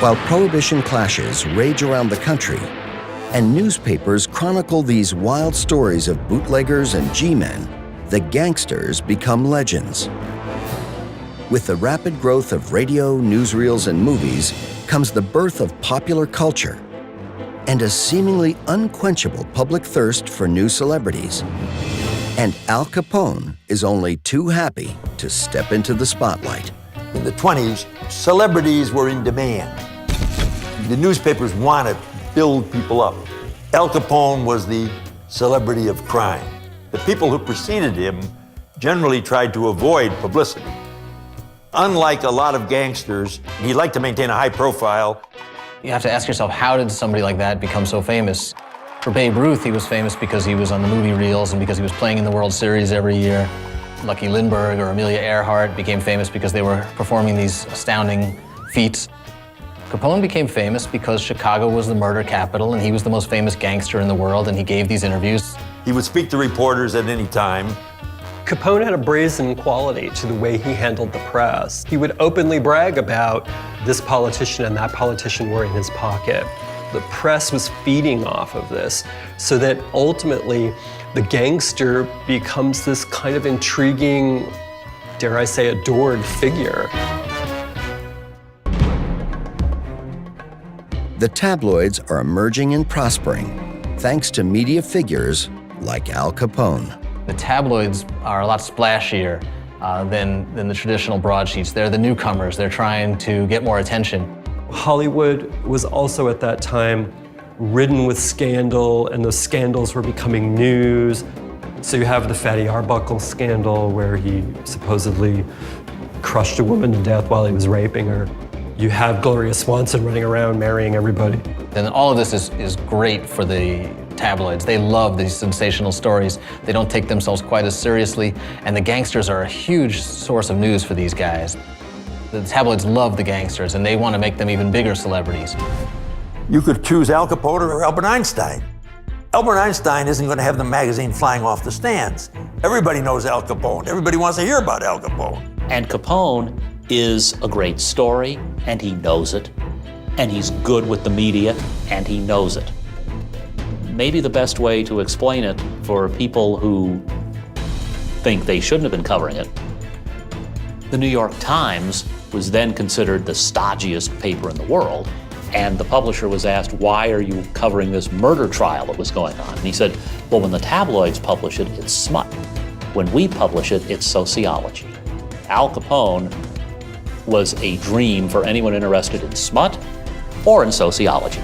While prohibition clashes rage around the country, and newspapers chronicle these wild stories of bootleggers and G-men, the gangsters become legends. With the rapid growth of radio, newsreels, and movies comes the birth of popular culture and a seemingly unquenchable public thirst for new celebrities. And Al Capone is only too happy to step into the spotlight. In the 20s, celebrities were in demand. The newspapers wanted to build people up. Al Capone was the celebrity of crime. The people who preceded him generally tried to avoid publicity. Unlike a lot of gangsters, he liked to maintain a high profile. You have to ask yourself, how did somebody like that become so famous? For Babe Ruth, he was famous because he was on the movie reels and because he was playing in the World Series every year. Lucky Lindbergh or Amelia Earhart became famous because they were performing these astounding feats. Capone became famous because Chicago was the murder capital and he was the most famous gangster in the world, and he gave these interviews. He would speak to reporters at any time. Capone had a brazen quality to the way he handled the press. He would openly brag about this politician and that politician were in his pocket. The press was feeding off of this, so that ultimately the gangster becomes this kind of intriguing, dare I say, adored figure. The tabloids are emerging and prospering thanks to media figures like Al Capone. The tabloids are a lot splashier than the traditional broadsheets. They're the newcomers. They're trying to get more attention. Hollywood was also at that time ridden with scandal, and those scandals were becoming news. So you have the Fatty Arbuckle scandal, where he supposedly crushed a woman to death while he was raping her. You have Gloria Swanson running around marrying everybody. And all of this is great for the tabloids. They love these sensational stories. They don't take themselves quite as seriously, and the gangsters are a huge source of news for these guys. The tabloids love the gangsters, and they want to make them even bigger celebrities. You could choose Al Capone or Albert Einstein. Albert Einstein isn't going to have the magazine flying off the stands. Everybody knows Al Capone. Everybody wants to hear about Al Capone. And Capone is a great story, and he knows it. And he's good with the media, and he knows it. Maybe the best way to explain it for people who think they shouldn't have been covering it, the New York Times was then considered the stodgiest paper in the world, and the publisher was asked, why are you covering this murder trial that was going on? And he said, well, when the tabloids publish it, it's smut. When we publish it, it's sociology. Al Capone was a dream for anyone interested in smut or in sociology.